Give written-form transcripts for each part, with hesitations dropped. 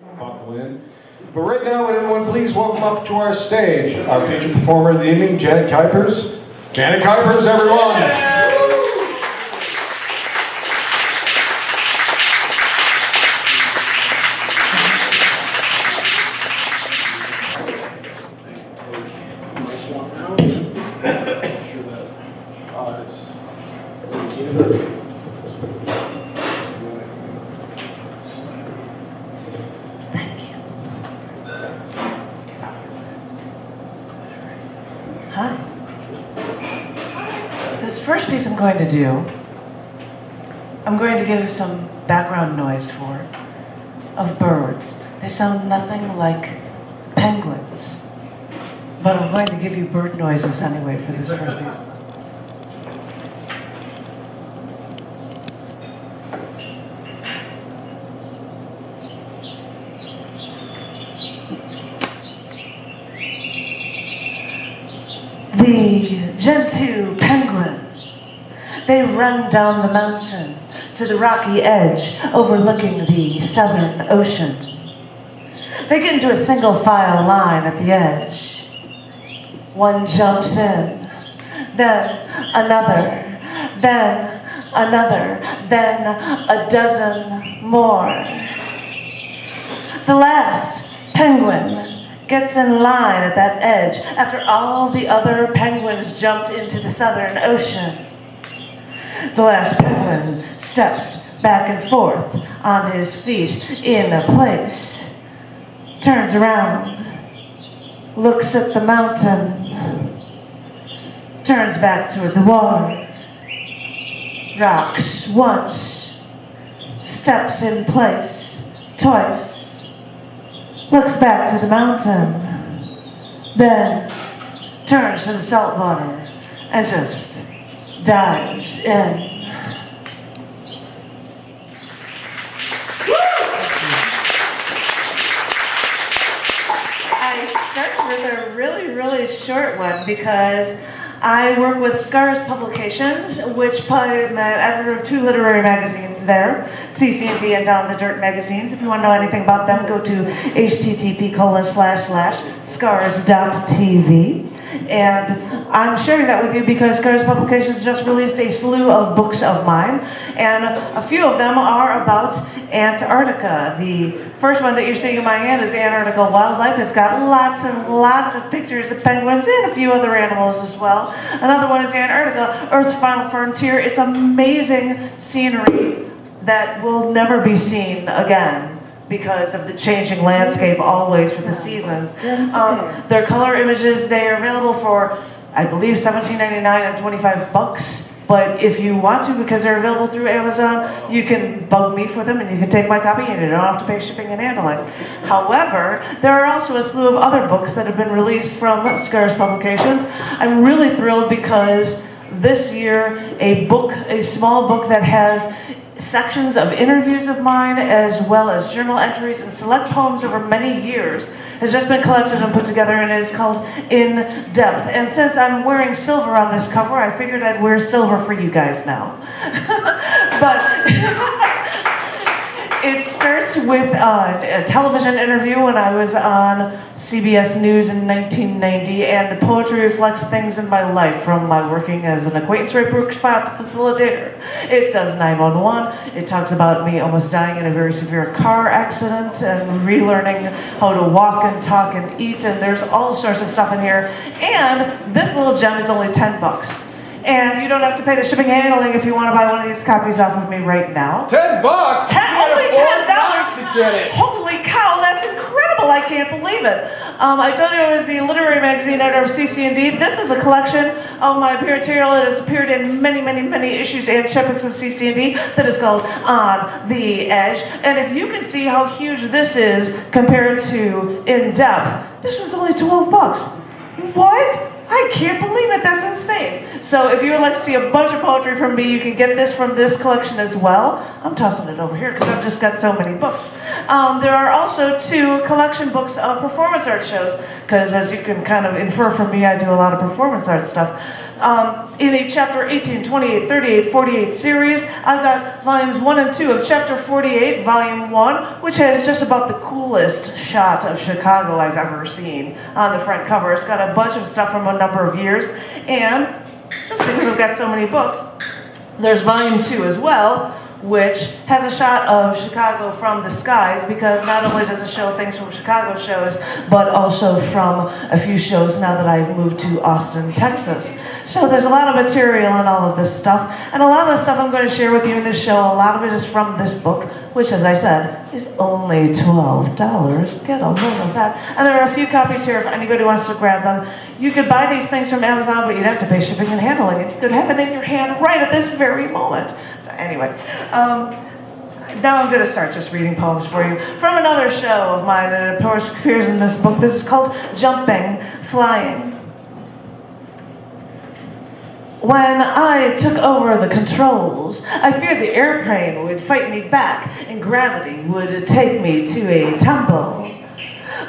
buckle in. But right now, would everyone please welcome up to our stage our featured performer of the evening, Janet Kuypers. Janet Kuypers, everyone! Hi. This first piece I'm going to do, I'm going to give some background noise for, of birds. They sound nothing like penguins, but I'm going to give you bird noises anyway for this first piece. The gentoo penguin, they run down the mountain to the rocky edge overlooking the southern ocean. They get into a single file line at the edge. One jumps in, then another, then another, then a dozen more. The last penguin gets in line at that edge after all the other penguins jumped into the southern ocean. The last penguin steps back and forth on his feet in a place, turns around, looks at the mountain, turns back toward the water, rocks once, steps in place twice, looks back to the mountain, then turns to the salt water and just dives in. I start with a really short one because I work with Scars Publications, which I'm editor of 2 literary magazines there, CC&D and Down the Dirt magazines. If you want to know anything about them, go to http://scars.tv. And I'm sharing that with you because Scars Publications just released a slew of books of mine, and a few of them are about Antarctica. The first one that you're seeing in my hand is Antarctica Wildlife. It's got lots and lots of pictures of penguins and a few other animals as well. Another one is Antarctica, Earth's Final Frontier. It's amazing scenery that will never be seen again because of the changing landscape always for the seasons. Their color images, they are available for, I believe, $17.99 and $25. But if you want to, because they're available through Amazon, you can bug me for them and you can take my copy and you don't have to pay shipping and handling. However, there are also a slew of other books that have been released from Scars Publications. I'm really thrilled because this year, a small book that has sections of interviews of mine as well as journal entries and select poems over many years has just been collected and put together, and is called In Depth. And since I'm wearing silver on this cover, I figured I'd wear silver for you guys now. But it starts with a television interview when I was on CBS News in 1990, and the poetry reflects things in my life from my working as an acquaintance rate workshop facilitator. It does 911. It talks about me almost dying in a very severe car accident and relearning how to walk and talk and eat, and there's all sorts of stuff in here. And this little gem is only $10. And you don't have to pay the shipping and handling if you want to buy one of these copies off of me right now. $10? Only $10 to get it. Holy cow, that's incredible! I can't believe it. I told you I was the literary magazine editor of CC&D. This is a collection of my material that has appeared in many issues and shippings of CC&D that is called On the Edge. And if you can see how huge this is compared to In Depth, this one's only $12. What? I can't believe it, that's insane. So if you would like to see a bunch of poetry from me, you can get this from this collection as well. I'm tossing it over here because I've just got so many books. There are also 2 collection books of performance art shows, because as you can kind of infer from me, I do a lot of performance art stuff. In the chapter 18, 28, 38, 48 series, I've got volumes 1 and 2 of chapter 48, volume 1, which has just about the coolest shot of Chicago I've ever seen on the front cover. It's got a bunch of stuff from a number of years, and just because I've got so many books, there's volume 2 as well, which has a shot of Chicago from the skies, because not only does it show things from Chicago shows, but also from a few shows now that I've moved to Austin, Texas. So there's a lot of material in all of this stuff, and a lot of the stuff I'm going to share with you in this show, a lot of it is from this book, which, as I said, is only $12. Get a load of that. And there are a few copies here if anybody wants to grab them. You could buy these things from Amazon, but you'd have to pay shipping and handling it. You could have it in your hand right at this very moment. So anyway, now I'm going to start just reading poems for you from another show of mine that of course appears in this book. This is called Jumping, Flying. When I took over the controls, I feared the airplane would fight me back and gravity would take me to a tumble.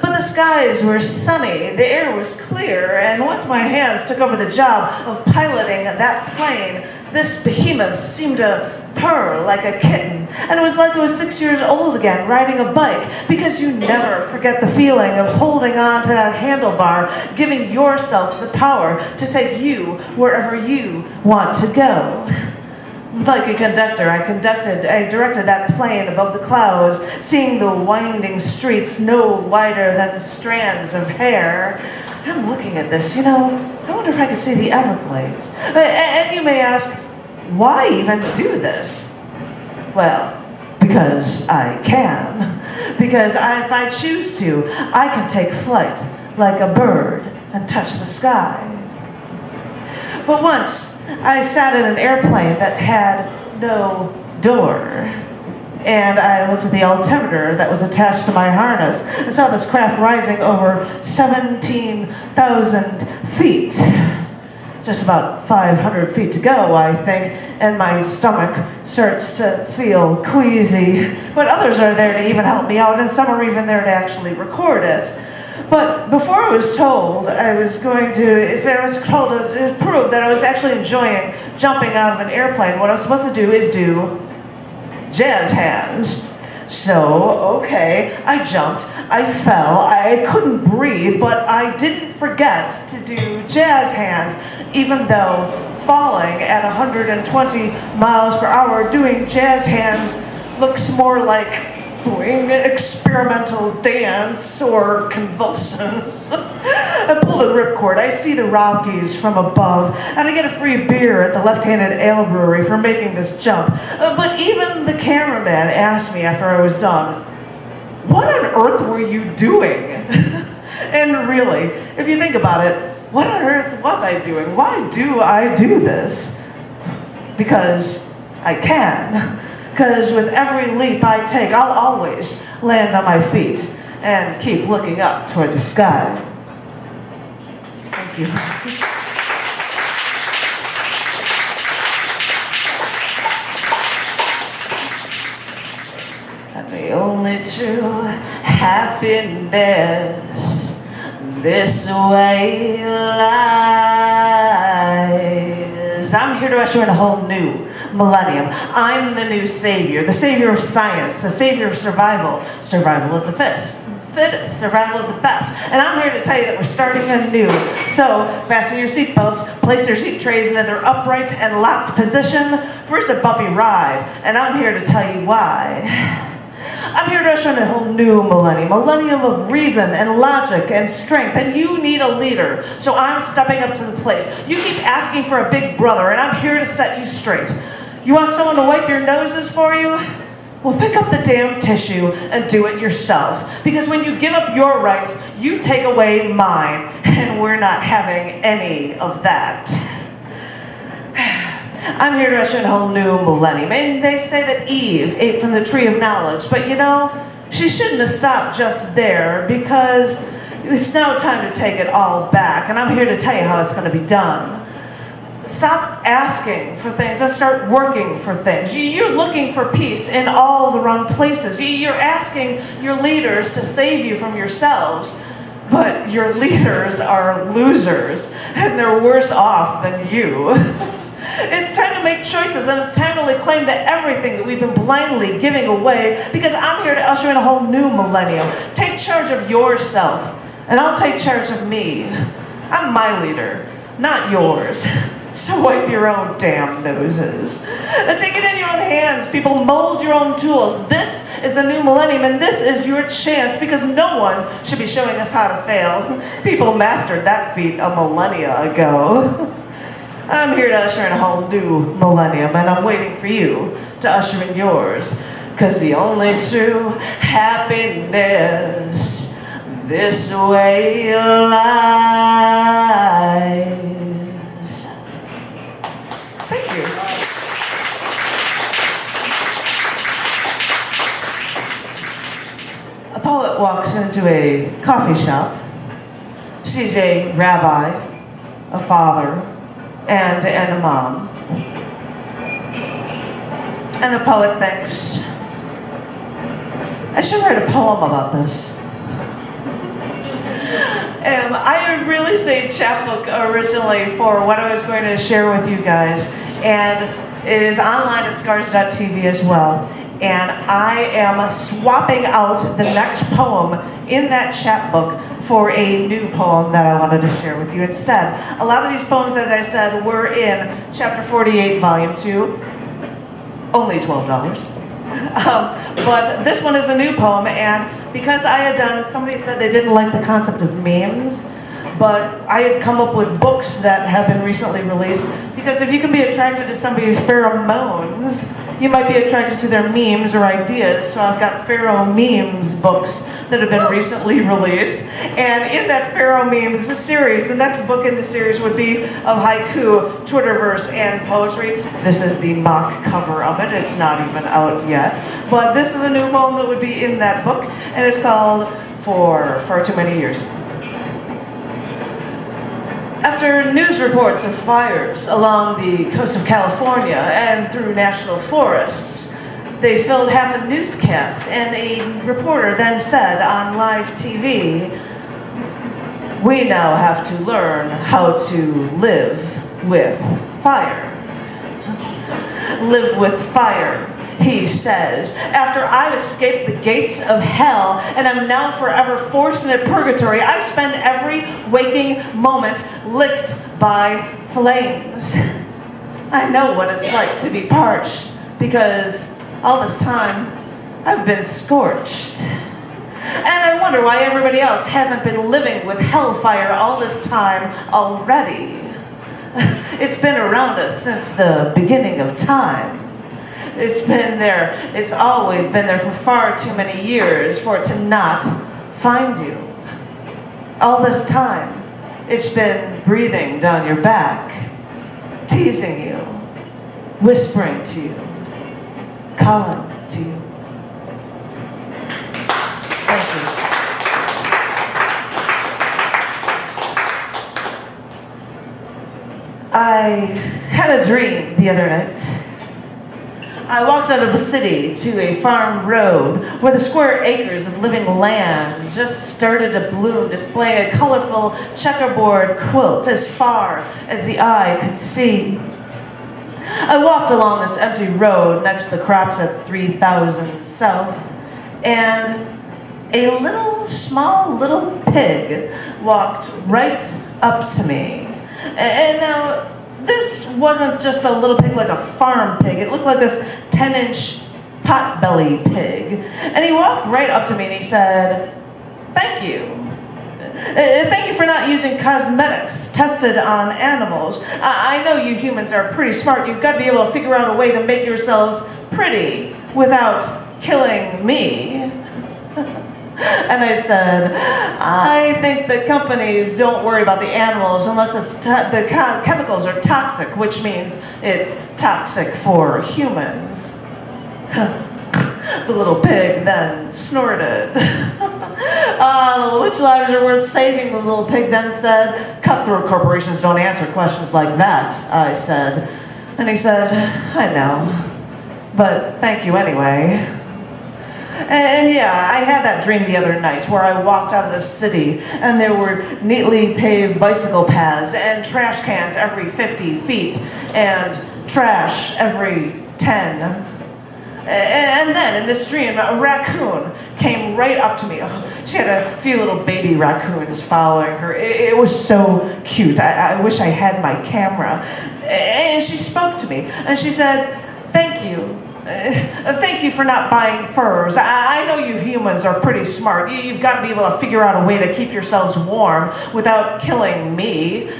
But the skies were sunny, the air was clear, and once my hands took over the job of piloting that plane, this behemoth seemed to purr like a kitten. And it was like I was 6 years old again, riding a bike, because you never forget the feeling of holding on to that handlebar, giving yourself the power to take you wherever you want to go. Like a conductor, I directed that plane above the clouds, seeing the winding streets no wider than strands of hair. I'm looking at this, I wonder if I could see the Everglades. And you may ask, why even do this? Well, because I can. Because if I choose to, I can take flight like a bird and touch the sky. But once, I sat in an airplane that had no door. And I looked at the altimeter that was attached to my harness and saw this craft rising over 17,000 feet. Just about 500 feet to go, I think, and my stomach starts to feel queasy. But others are there to even help me out, and some are even there to actually record it. But before I was told if I was told to prove that I was actually enjoying jumping out of an airplane, what I was supposed to do is do jazz hands. So, okay, I jumped, I fell, I couldn't breathe, but I didn't forget to do jazz hands, even though falling at 120 miles per hour doing jazz hands looks more like doing experimental dance or convulsions. I pull the ripcord, I see the Rockies from above, and I get a free beer at the Left-Handed Ale Brewery for making this jump. But even the cameraman asked me after I was done, what on earth were you doing? And really, if you think about it, what on earth was I doing? Why do I do this? Because I can. Because with every leap I take, I'll always land on my feet and keep looking up toward the sky. Thank you. And the only true happiness this way lies. I'm here to usher in a whole new millennium. I'm the new savior, the savior of science, the savior of survival, survival of the fittest, survival of the best. And I'm here to tell you that we're starting anew. So fasten your seatbelts, place your seat trays in their upright and locked position, for it's a bumpy ride, and I'm here to tell you why. I'm here to usher in a whole new millennium, millennium of reason and logic and strength, and you need a leader, so I'm stepping up to the plate. You keep asking for a big brother, and I'm here to set you straight. You want someone to wipe your noses for you? Well, pick up the damn tissue and do it yourself, because when you give up your rights, you take away mine, and we're not having any of that. I'm here to usher in a whole new millennium. And they say that Eve ate from the tree of knowledge, but she shouldn't have stopped just there, because it's now time to take it all back. And I'm here to tell you how it's going to be done. Stop asking for things and start working for things. You're looking for peace in all the wrong places. You're asking your leaders to save you from yourselves. but your leaders are losers, and they're worse off than you. It's time to make choices, and it's time to lay claim to everything that we've been blindly giving away, because I'm here to usher in a whole new millennium. Take charge of yourself, and I'll take charge of me. I'm my leader, not yours. So wipe your own damn noses. And take it in your own hands, people. Mold your own tools. This is the new millennium, and this is your chance, because no one should be showing us how to fail. People mastered that feat a millennia ago. I'm here to usher in a whole new millennium, and I'm waiting for you to usher in yours. Because the only true happiness this way lies. Thank you. A poet walks into a coffee shop, sees a rabbi, a father, and a mom. And the poet thinks, I should write a poem about this. I released a chapbook originally for what I was going to share with you guys, and it is online at scars.tv as well. And I am swapping out the next poem in that chapbook for a new poem that I wanted to share with you instead. A lot of these poems, as I said, were in Chapter 48, Volume 2, only $12. But this one is a new poem, and because I had done, somebody said they didn't like the concept of memes, but I had come up with books that have been recently released, because if you can be attracted to somebody's pheromones, you might be attracted to their memes or ideas. So I've got Pharaoh Memes books that have been recently released. And in that Pharaoh Memes series, the next book in the series would be of haiku, Twitterverse, and poetry. This is the mock cover of it. It's not even out yet. But this is a new poem that would be in that book, and it's called For Far Too Many Years. After news reports of fires along the coast of California and through national forests, they filled half a newscast, and a reporter then said on live TV, "We now have to learn how to live with fire." Live with fire, he says. After I've escaped the gates of hell and am now forever forced into purgatory, I spend every waking moment licked by flames. I know what it's like to be parched, because all this time I've been scorched. And I wonder why everybody else hasn't been living with hellfire all this time already. It's been around us since the beginning of time. It's been there, it's always been there for far too many years for it to not find you. All this time, it's been breathing down your back, teasing you, whispering to you, calling to you. Thank you. I had a dream the other night. I walked out of the city to a farm road where the square acres of living land just started to bloom, displaying a colorful checkerboard quilt as far as the eye could see. I walked along this empty road next to the crops at 3000 South, and a small little pig walked right up to me. And now, this wasn't just a little pig like a farm pig. It looked like this 10-inch potbelly pig. And he walked right up to me and he said, "Thank you. Thank you for not using cosmetics tested on animals. I know you humans are pretty smart. You've got to be able to figure out a way to make yourselves pretty without killing me." And I said, "I think that companies don't worry about the animals unless it's the chemicals are toxic, which means it's toxic for humans." The little pig then snorted. "Which lives are worth saving?" The little pig then said. "Cutthroat corporations don't answer questions like that," I said. And he said, "I know, but thank you anyway." And yeah, I had that dream the other night where I walked out of the city and there were neatly paved bicycle paths and trash cans every 50 feet and trash every 10. And then in this dream, a raccoon came right up to me. She had a few little baby raccoons following her. It was so cute. I wish I had my camera. And she spoke to me and she said, "Thank you. Thank you for not buying furs. I know you humans are pretty smart. You've got to be able to figure out a way to keep yourselves warm without killing me."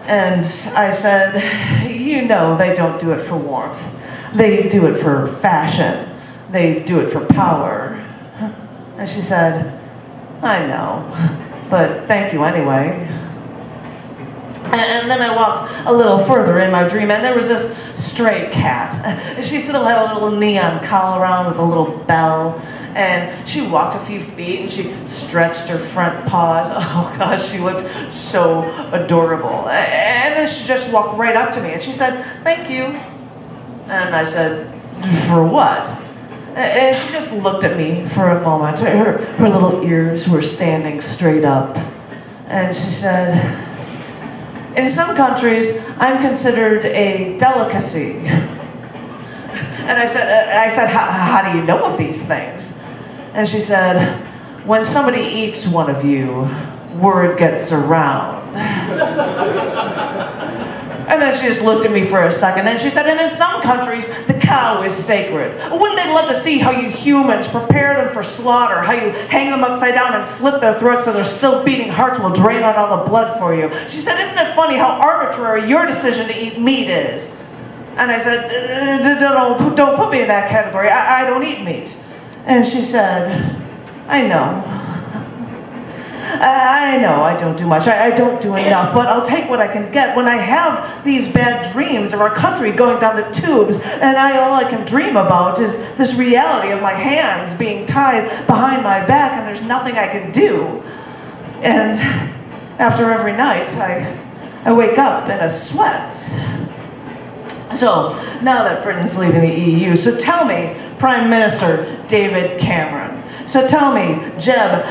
And I said, "You know they don't do it for warmth. They do it for fashion. They do it for power." And she said, "I know, but thank you anyway." And then I walked a little further in my dream, and there was this stray cat. She still had a little neon collar on with a little bell, and she walked a few feet, and she stretched her front paws. Oh gosh, she looked so adorable. And then she just walked right up to me, and she said, "Thank you." And I said, "For what?" And she just looked at me for a moment. Her little ears were standing straight up. And she said, "In some countries, I'm considered a delicacy." And I said, how do you know of these things?" And she said, "When somebody eats one of you, word gets around." And then she just looked at me for a second, and she said, "And in some countries, the cow is sacred. Wouldn't they love to see how you humans prepare them for slaughter, how you hang them upside down and slit their throats so their still beating hearts will drain out all the blood for you?" She said, "Isn't it funny how arbitrary your decision to eat meat is?" And I said, don't put me in that category. I don't eat meat." And she said, "I know. I know I don't do much. I don't do enough, but I'll take what I can get. When I have these bad dreams of our country going down the tubes, and all I can dream about is this reality of my hands being tied behind my back, and there's nothing I can do. And after every night, I wake up in a sweat." So now that Britain's leaving the EU, so tell me, Prime Minister David Cameron. So tell me, Jeb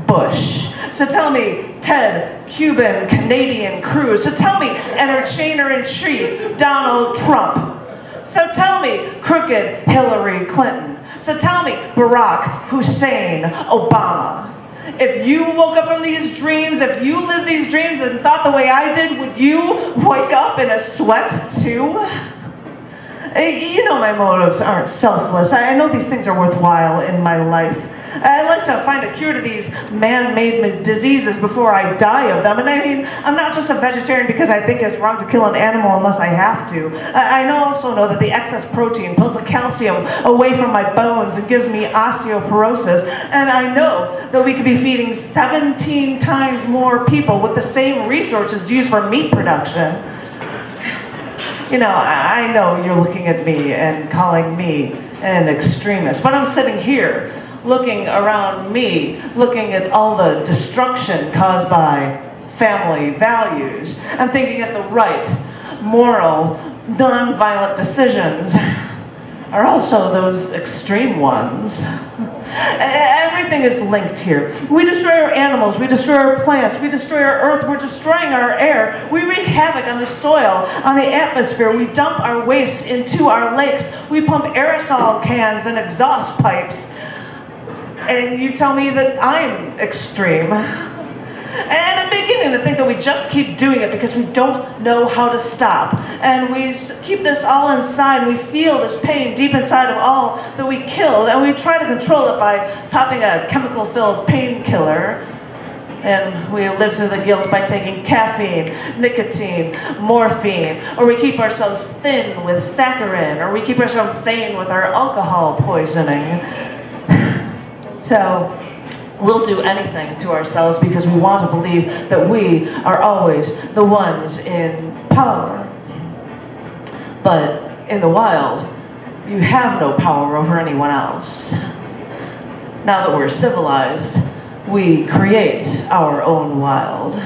Bush. So tell me, Ted Cuban Canadian Cruz. So tell me, Entertainer-in-Chief Donald Trump. So tell me, crooked Hillary Clinton. So tell me, Barack Hussein Obama. If you woke up from these dreams, if you lived these dreams and thought the way I did, would you wake up in a sweat too? You know my motives aren't selfless. I know these things are worthwhile in my life. I like to find a cure to these man-made diseases before I die of them. And I mean, I'm not just a vegetarian because I think it's wrong to kill an animal unless I have to. I also know that the excess protein pulls the calcium away from my bones and gives me osteoporosis. And I know that we could be feeding 17 times more people with the same resources used for meat production. You know, I know you're looking at me and calling me an extremist, but I'm sitting here looking around me, looking at all the destruction caused by family values, and thinking that the right, moral, non-violent decisions are also those extreme ones. Everything is linked here. We destroy our animals, we destroy our plants, we destroy our earth, we're destroying our air. We wreak havoc on the soil, on the atmosphere. We dump our waste into our lakes. We pump aerosol cans and exhaust pipes. And you tell me that I'm extreme. And I'm beginning to think that we just keep doing it because we don't know how to stop. And we keep this all inside, and we feel this pain deep inside of all that we killed, and we try to control it by popping a chemical-filled painkiller. And we live through the guilt by taking caffeine, nicotine, morphine, or we keep ourselves thin with saccharin, or we keep ourselves sane with our alcohol poisoning. So we'll do anything to ourselves because we want to believe that we are always the ones in power. But in the wild, you have no power over anyone else. Now that we're civilized, we create our own wild.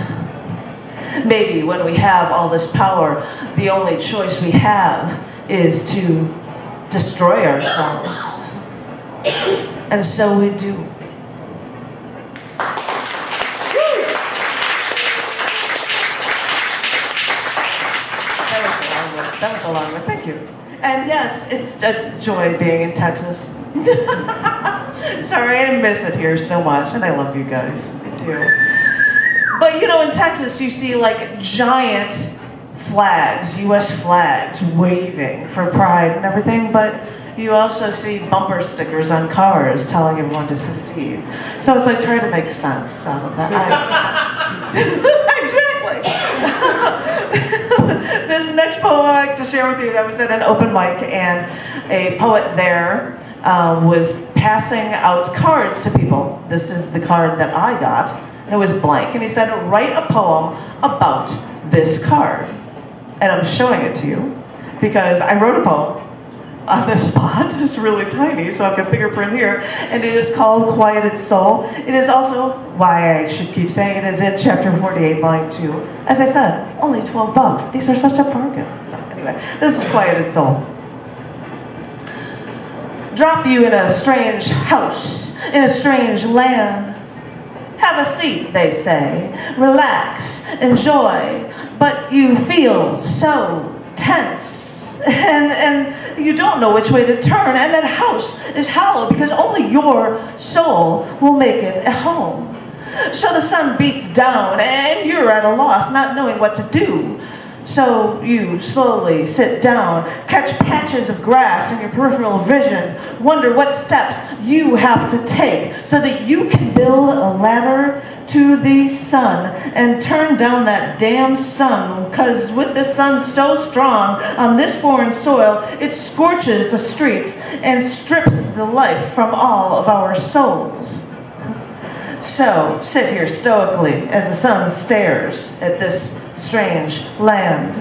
Maybe when we have all this power, the only choice we have is to destroy ourselves. And so we do. That was a long one, thank you. And yes, it's a joy being in Texas. Sorry, I miss it here so much, and I love you guys, I do. But you know, in Texas, you see like giant flags, US flags, waving for pride and everything, but you also see bumper stickers on cars telling everyone to secede. So it's like trying to make sense out of that. Exactly. This next poem I'd like to share with you, that was at an open mic, and a poet there was passing out cards to people. This is the card that I got, and it was blank, and he said, write a poem about this card. And I'm showing it to you because I wrote a poem on the spot. It's really tiny, so I've got fingerprint here, and it is called Quieted Soul. It is also, why I should keep saying it, is in chapter 48, volume 2. As I said, only 12 bucks. These are such a bargain. So anyway, this is Quieted Soul. Drop you in a strange house, in a strange land. Have a seat, they say. Relax, enjoy, but you feel so tense. And you don't know which way to turn, and that house is hollow because only your soul will make it a home. So the sun beats down, and you're at a loss, not knowing what to do. So you slowly sit down, catch patches of grass in your peripheral vision, wonder what steps you have to take so that you can build a ladder to the sun and turn down that damn sun, because with the sun so strong on this foreign soil, it scorches the streets and strips the life from all of our souls. So sit here stoically as the sun stares at this strange land.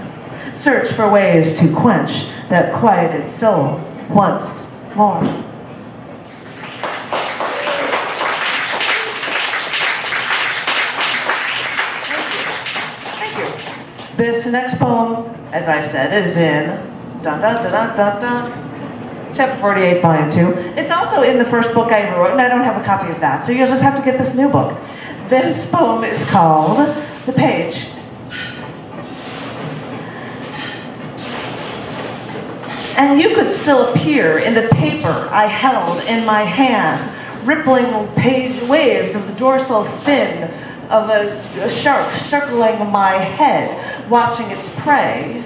Search for ways to quench that quieted soul once more. Thank you. This next poem, as I said, is in chapter 48, volume 2. It's also in the first book I ever wrote, and I don't have a copy of that, so you'll just have to get this new book. This poem is called The Page. And you could still appear in the paper I held in my hand, rippling page waves of the dorsal fin of a shark circling my head, watching its prey.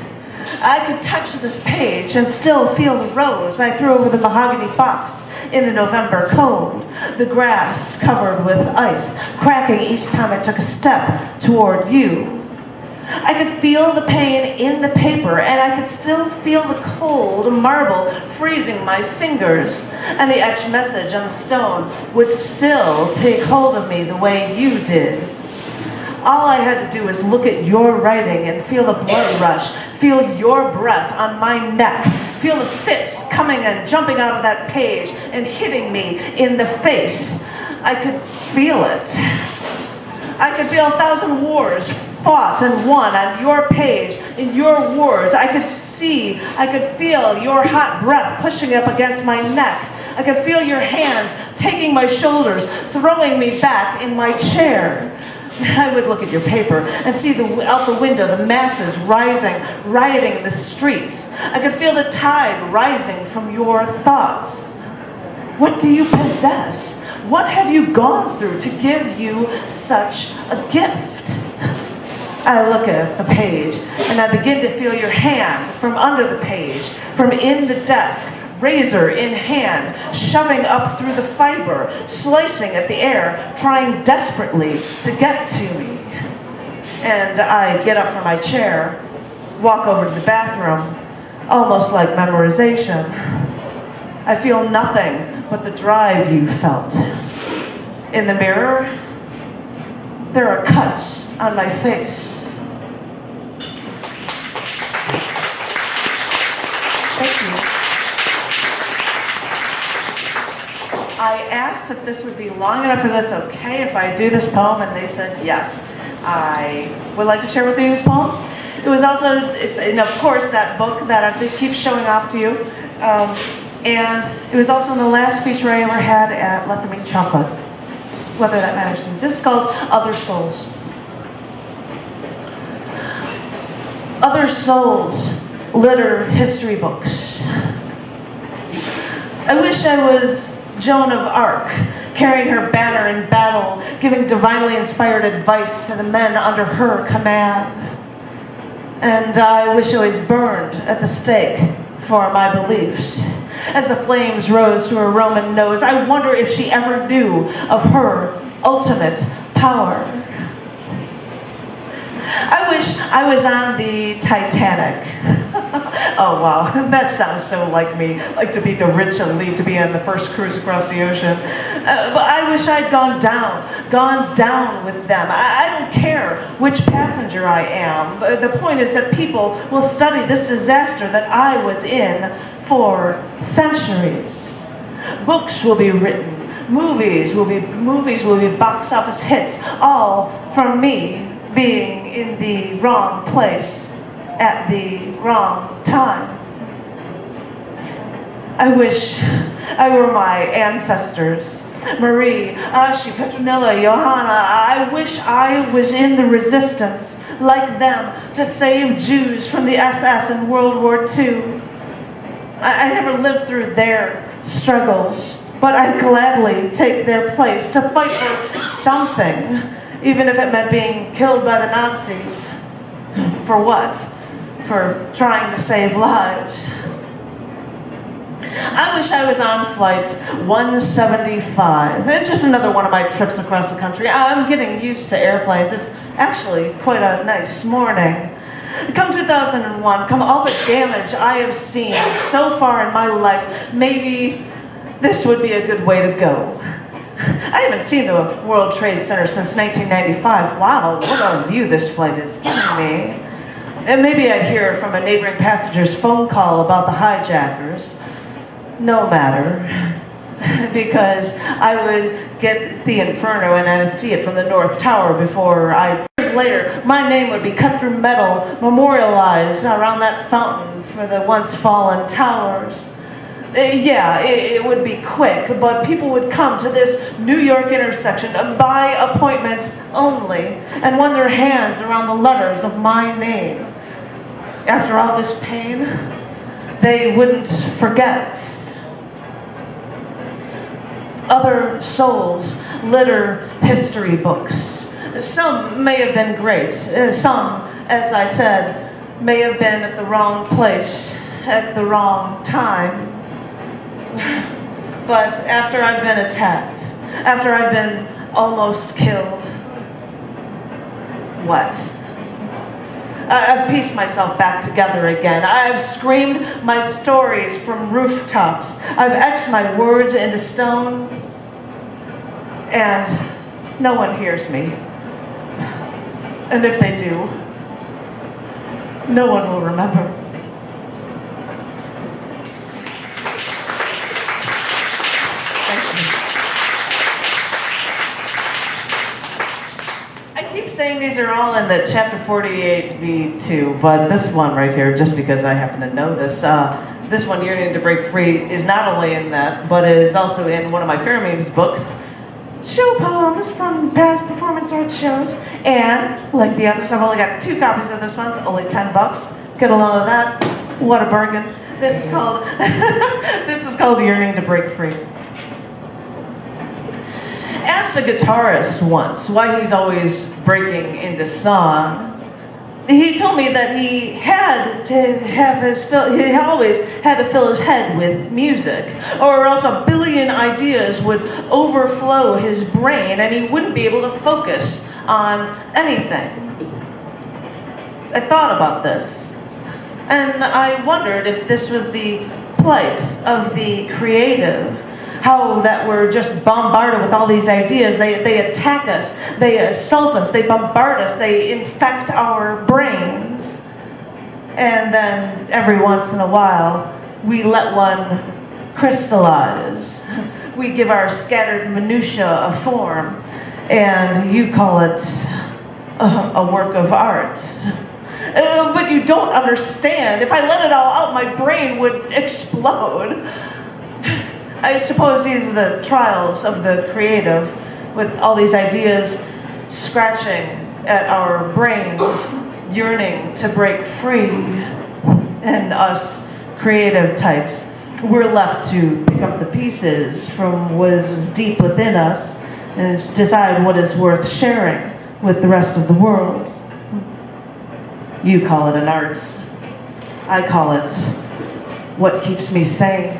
I could touch this page and still feel the rose I threw over the mahogany box in the November cold, the grass covered with ice, cracking each time I took a step toward you. I could feel the pain in the paper, and I could still feel the cold marble freezing my fingers, and the etched message on the stone would still take hold of me the way you did. All I had to do was look at your writing and feel the blood rush, feel your breath on my neck, feel the fist coming and jumping out of that page and hitting me in the face. I could feel it. I could feel 1,000 wars fought and won on your page, in your words. I could feel your hot breath pushing up against my neck. I could feel your hands taking my shoulders, throwing me back in my chair. I would look at your paper and see out the window the masses rising, rioting in the streets. I could feel the tide rising from your thoughts. What do you possess? What have you gone through to give you such a gift? I look at the page and I begin to feel your hand from under the page, from in the desk, razor in hand, shoving up through the fiber, slicing at the air, trying desperately to get to me. And I get up from my chair, walk over to the bathroom, almost like memorization. I feel nothing but the drive you felt. In the mirror, there are cuts on my face. Thank you. I asked if this would be long enough, if that's okay if I do this poem, and they said yes. I would like to share with you this poem. It was also, and of course, that book that I keep showing off to you. And it was also the last feature I ever had at Let Them Eat Chocolate, whether that matters to me. This is called Other Souls. Other souls litter history books. I wish I was Joan of Arc, carrying her banner in battle, giving divinely inspired advice to the men under her command. And I wish I was burned at the stake for my beliefs. As the flames rose to her Roman nose, I wonder if she ever knew of her ultimate power. I wish I was on the Titanic. Oh wow, that sounds so like me, like to be the rich elite, to be on the first cruise across the ocean. But I wish I'd gone down with them. I don't care which passenger I am. The point is that people will study this disaster that I was in for centuries. Books will be written, movies will be box office hits, all from me being in the wrong place at the wrong time. I wish I were my ancestors. Marie, Ashi, Petronilla, Johanna. I wish I was in the resistance like them to save Jews from the SS in World War II. I never lived through their struggles, but I'd gladly take their place to fight for something, even if it meant being killed by the Nazis. For what? For trying to save lives. I wish I was on flight 175. It's just another one of my trips across the country. I'm getting used to airplanes. It's actually quite a nice morning. Come 2001, come all the damage I have seen so far in my life, maybe this would be a good way to go. I haven't seen the World Trade Center since 1995. Wow, what a view this flight is giving me. And maybe I'd hear from a neighboring passenger's phone call about the hijackers. No matter, because I would get the Inferno and I would see it from the North Tower before I... Years later, my name would be cut through metal, memorialized around that fountain for the once fallen towers. Yeah, it would be quick, but people would come to this New York intersection by appointment only and run their hands around the letters of my name. After all this pain, they wouldn't forget. Other souls litter history books. Some may have been great. Some, as I said, may have been at the wrong place at the wrong time. But after I've been attacked, after I've been almost killed, what? I've pieced myself back together again. I've screamed my stories from rooftops. I've etched my words into stone, and no one hears me. And if they do, no one will remember. Saying these are all in the chapter 48 V2, but this one right here, just because I happen to know this, this one, Yearning to Break Free, is not only in that, but is also in one of my Fairmemes books, show poems from past performance art shows, and like the others, I've only got 2 copies of this one, it's only $10. Get a load of that. What a bargain. This is called this is called Yearning to Break Free. Asked a guitarist once why he's always breaking into song. He told me that he had to have he always had to fill his head with music, or else a billion ideas would overflow his brain and he wouldn't be able to focus on anything. I thought about this, and I wondered if this was the plight of the creative. How that we're just bombarded with all these ideas. They attack us, they assault us, they bombard us, they infect our brains. And then every once in a while, we let one crystallize. We give our scattered minutiae a form, and you call it a work of art. But you don't understand. If I let it all out, my brain would explode. I suppose these are the trials of the creative, with all these ideas scratching at our brains, yearning to break free. And us creative types, we're left to pick up the pieces from what is deep within us and decide what is worth sharing with the rest of the world. You call it an art. I call it what keeps me sane.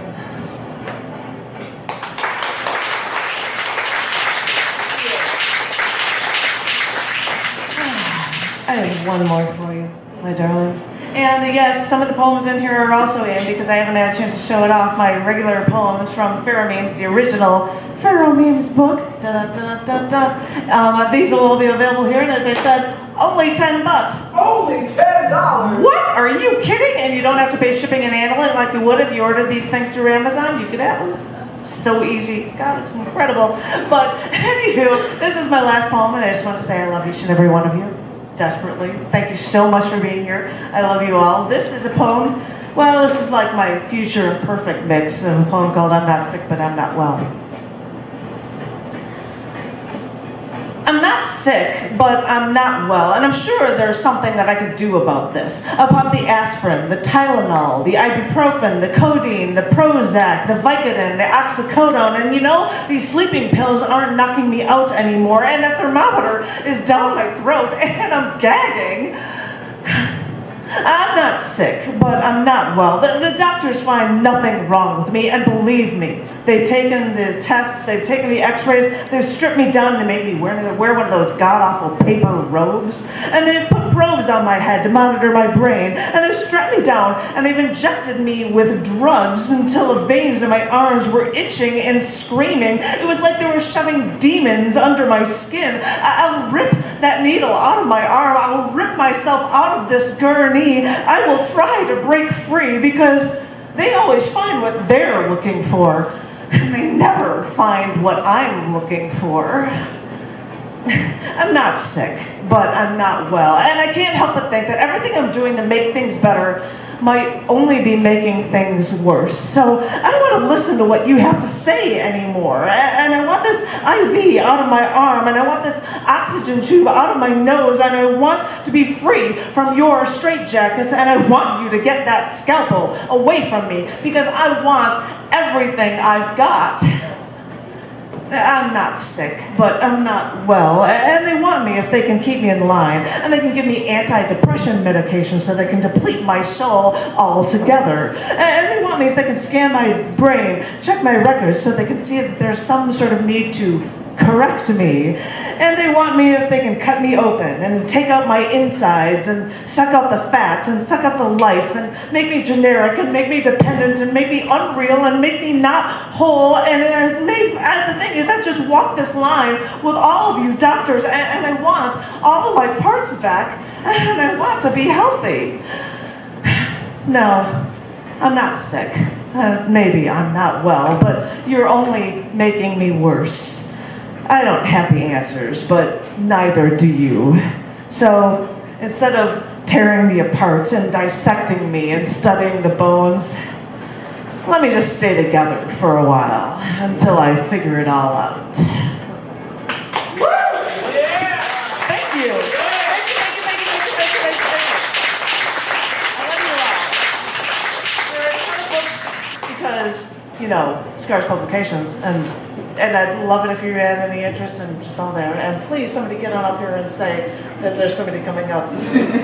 I have one more for you, my darlings. And yes, some of the poems in here are also in, because I haven't had a chance to show it off, my regular poems from Pharaoh Memes, the original Pharaoh Memes book. These will all be available here, and as I said, only $10. Only $10? What? Are you kidding? And you don't have to pay shipping and handling like you would if you ordered these things through Amazon. You could have them. It's so easy. God, it's incredible. But anywho, this is my last poem, and I just want to say I love each and every one of you. Desperately. Thank you so much for being here. I love you all. This is a poem, well, this is like my future Imperfect mix of a poem called I'm Not Sick, But I'm Not Well. I'm not sick, but I'm not well, and I'm sure there's something that I could do about this. About the aspirin, the Tylenol, the ibuprofen, the codeine, the Prozac, the Vicodin, the oxycodone, and you know, these sleeping pills aren't knocking me out anymore, and the thermometer is down my throat, and I'm gagging. I'm not sick, but I'm not well. The doctors find nothing wrong with me, and believe me, they've taken the tests, they've taken the x-rays, they've stripped me down, they made me wear one of those god-awful paper robes, and they've put probes on my head to monitor my brain, and they've strapped me down, and they've injected me with drugs until the veins in my arms were itching and screaming. It was like they were shoving demons under my skin. I'll rip that needle out of my arm, I'll rip myself out of this gurney. I will try to break free, because they always find what they're looking for, and they never find what I'm looking for. I'm not sick, but I'm not well, and I can't help but think that everything I'm doing to make things better might only be making things worse. So I don't want to listen to what you have to say anymore. And I want this IV out of my arm, and I want this oxygen tube out of my nose, and I want to be free from your straitjackets, and I want you to get that scalpel away from me, because I want everything I've got. I'm not sick, but I'm not well, and they want me if they can keep me in line, and they can give me antidepressant medication so they can deplete my soul altogether, and they want me if they can scan my brain, check my records so they can see that there's some sort of need to correct me, and they want me if they can cut me open and take out my insides and suck out the fat and suck out the life and make me generic and make me dependent and make me unreal and make me not whole, and the thing is, I've just walked this line with all of you doctors, and I want all of my parts back, and I want to be healthy. No, I'm not sick. Maybe I'm not well, but you're only making me worse. I don't have the answers, but neither do you. So instead of tearing me apart and dissecting me and studying the bones, let me just stay together for a while until I figure it all out. Woo! Yeah! Thank you. Thank you. I love you all. There are a ton of books because, you know, Scars Publications, and I'd love it if you had any interest in just all that. And please, somebody get on up here and say that there's somebody coming up. I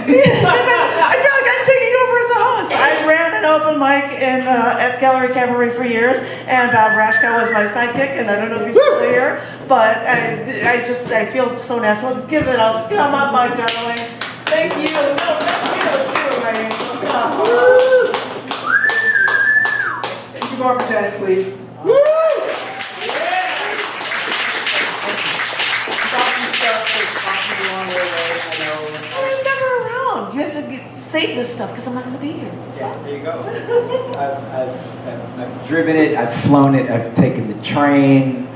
feel like I'm taking over as a host. I ran an open mic at Gallery Cabaret for years, and Bob Rashka was my sidekick, and I don't know if he's still here, but I feel so natural. Just give it up. Come on, my darling. Thank you. No, thank you too, Ray. Keep on for Janet, please. Woo! I'm never around. You have to save this stuff because I'm not going to be here. Yeah, there you go. I've driven it, I've flown it, I've taken the train.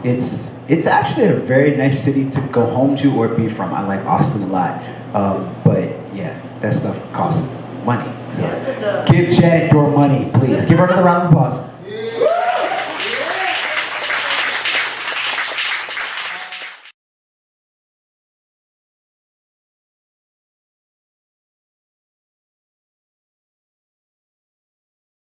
It's actually a very nice city to go home to or be from. I like Austin a lot. But yeah, that stuff costs money. So Yes, it does. give Janet your money, please. Give her another round of applause.